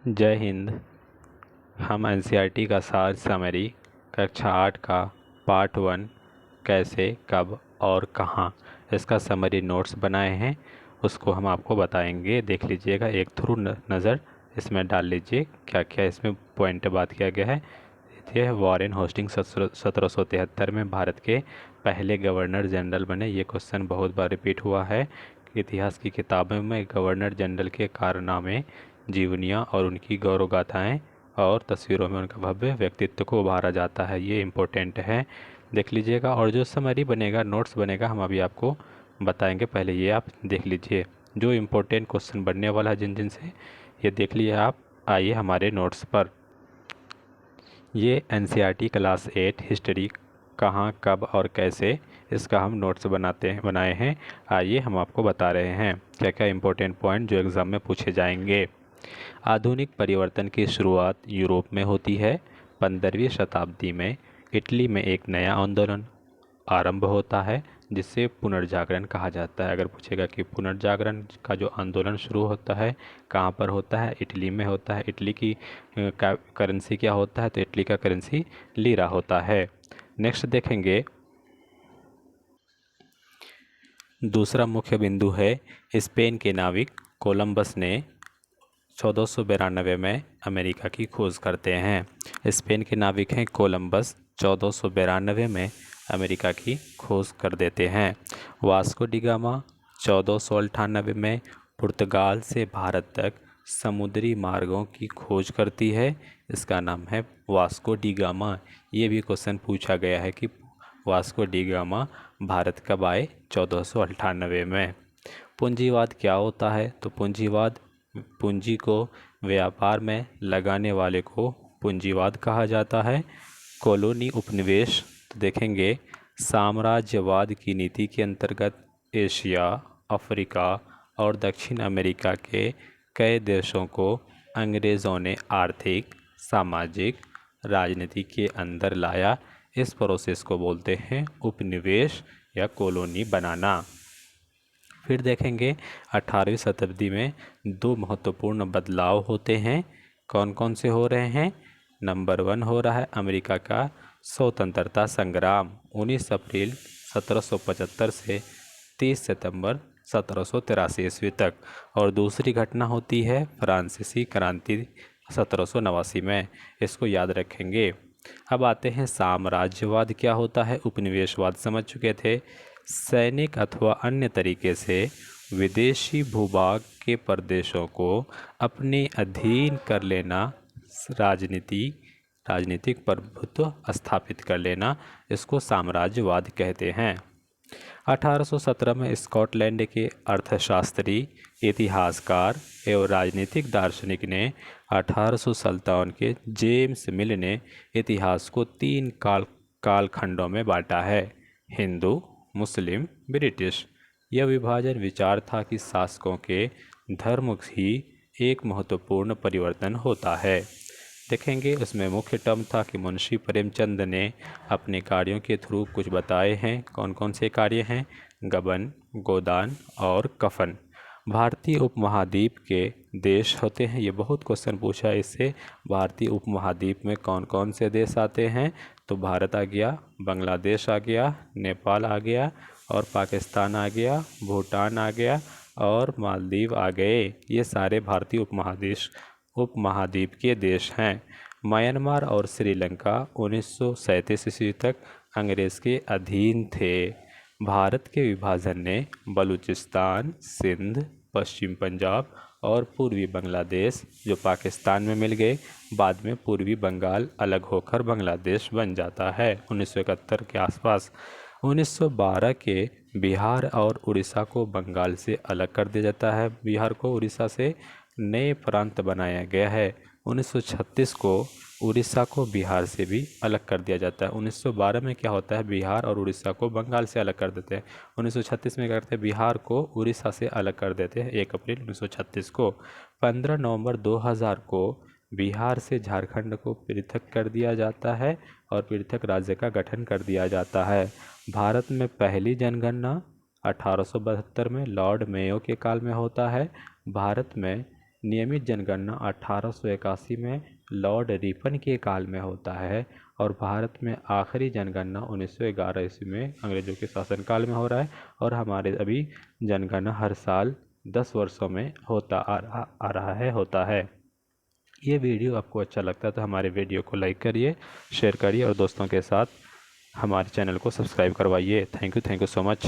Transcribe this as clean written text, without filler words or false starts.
जय हिंद। हम एनसीईआरटी का सार समरी कक्षा 8 का पार्ट 1 कैसे, कब और कहाँ, इसका समरी नोट्स बनाए हैं, उसको हम आपको बताएंगे। देख लीजिएगा, एक थ्रू नज़र इसमें डाल लीजिए क्या क्या इसमें पॉइंट बात किया गया है। ये वॉरेन होस्टिंग 1773 में भारत के पहले गवर्नर जनरल बने। ये क्वेश्चन बहुत बार रिपीट हुआ है। इतिहास की किताबों में गवर्नर जनरल के कारनामे, जीवनियाँ और उनकी गौरव गाथाएँ और तस्वीरों में उनका भव्य व्यक्तित्व को उभारा जाता है। ये इम्पोर्टेंट है, देख लीजिएगा। और जो समरी बनेगा, नोट्स बनेगा, हम अभी आपको बताएंगे। पहले ये आप देख लीजिए जो इम्पोर्टेंट क्वेश्चन बनने वाला है जिन जिन से, ये देख लिए आप। आइए हमारे नोट्स पर। ये एनसीईआरटी क्लास 8 हिस्ट्री कहाँ, कब और कैसे, इसका हम नोट्स बनाए हैं। आइए हम आपको बता रहे हैं क्या क्या इम्पोर्टेंट पॉइंट जो एग्ज़ाम में पूछे जाएंगे। आधुनिक परिवर्तन की शुरुआत यूरोप में होती है। 15वीं शताब्दी में इटली में एक नया आंदोलन आरंभ होता है जिसे पुनर्जागरण कहा जाता है। अगर पूछेगा कि पुनर्जागरण का जो आंदोलन शुरू होता है कहाँ पर होता है, इटली में होता है। इटली की करेंसी क्या होता है, तो इटली का करेंसी लीरा होता है। नेक्स्ट देखेंगे, दूसरा मुख्य बिंदु है स्पेन के नाविक कोलंबस ने 1492 में अमेरिका की खोज करते हैं। स्पेन के नाविक हैं कोलंबस, 1492 में अमेरिका की खोज कर देते हैं। वास्को डी गामा 1498 में पुर्तगाल से भारत तक समुद्री मार्गों की खोज करती है। इसका नाम है वास्को डी गामा। ये भी क्वेश्चन पूछा गया है कि वास्को डी गामा भारत कब आए, 1498 में। पूंजीवाद क्या होता है, तो पूंजीवाद पूंजी को व्यापार में लगाने वाले को पूंजीवाद कहा जाता है। कॉलोनी उपनिवेश, तो देखेंगे साम्राज्यवाद की नीति के अंतर्गत एशिया, अफ्रीका और दक्षिण अमेरिका के कई देशों को अंग्रेज़ों ने आर्थिक, सामाजिक, राजनीति के अंदर लाया। इस प्रोसेस को बोलते हैं उपनिवेश या कॉलोनी बनाना। फिर देखेंगे 18वीं शताब्दी में दो महत्वपूर्ण बदलाव होते हैं। कौन कौन से हो रहे हैं। नंबर 1 हो रहा है अमेरिका का स्वतंत्रता संग्राम 19 अप्रैल 1775 से 30 सितंबर 1783 ईस्वी तक। और दूसरी घटना होती है फ्रांसीसी क्रांति 1789 में। इसको याद रखेंगे। अब आते हैं साम्राज्यवाद क्या होता है। उपनिवेशवाद समझ चुके थे। सैनिक अथवा अन्य तरीके से विदेशी भूभाग के प्रदेशों को अपने अधीन कर लेना, राजनीतिक प्रभुत्व स्थापित कर लेना, इसको साम्राज्यवाद कहते हैं। 1817 में स्कॉटलैंड के अर्थशास्त्री, इतिहासकार एवं राजनीतिक दार्शनिक ने 1857 के जेम्स मिल ने इतिहास को 3 कालखंडों में बांटा है, हिंदू, मुस्लिम, ब्रिटिश। यह विभाजन विचार था कि शासकों के धर्म ही एक महत्वपूर्ण परिवर्तन होता है। देखेंगे उसमें मुख्य टर्म था कि मुंशी प्रेमचंद ने अपने कार्यों के थ्रू कुछ बताए हैं। कौन कौन से कार्य हैं। गबन, गोदान और कफन। भारतीय उपमहाद्वीप के देश होते हैं। ये बहुत क्वेश्चन पूछा है इससे। भारतीय उपमहाद्वीप में कौन कौन से देश आते हैं, तो भारत आ गया, बांग्लादेश आ गया, नेपाल आ गया और पाकिस्तान आ गया, भूटान आ गया और मालदीव आ गए। ये सारे भारतीय उपमहाद्वीप के देश हैं। म्यांमार और श्रीलंका 1937 ईस्वी तक अंग्रेज़ के अधीन थे। भारत के विभाजन ने बलूचिस्तान, सिंध, पश्चिम पंजाब और पूर्वी बांग्लादेश जो पाकिस्तान में मिल गए। बाद में पूर्वी बंगाल अलग होकर बांग्लादेश बन जाता है 1971 के आसपास। 1912 के बिहार और उड़ीसा को बंगाल से अलग कर दिया जाता है। बिहार को उड़ीसा से नए प्रांत बनाया गया है। 1936 को उड़ीसा को बिहार से भी अलग कर दिया जाता है। 1912 में क्या होता है, बिहार और उड़ीसा को बंगाल से अलग कर देते हैं। 1936 में क्या करते हैं, बिहार को उड़ीसा से अलग कर देते हैं 1 अप्रैल 1936 को। 15 नवंबर 2000 को बिहार से झारखंड को पृथक कर दिया जाता है और पृथक राज्य का गठन कर दिया जाता है। भारत में पहली जनगणना 1872 में लॉर्ड मेयो के काल में होता है। भारत में नियमित जनगणना 1881 में लॉर्ड रिपन के काल में होता है और भारत में आखिरी जनगणना 1911 ईस्वी में अंग्रेजों के शासनकाल में हो रहा है। और हमारे अभी जनगणना हर साल 10 वर्षों में होता है। ये वीडियो आपको अच्छा लगता है तो हमारे वीडियो को लाइक करिए, शेयर करिए और दोस्तों के साथ हमारे चैनल को सब्सक्राइब करवाइए। Thank you so much.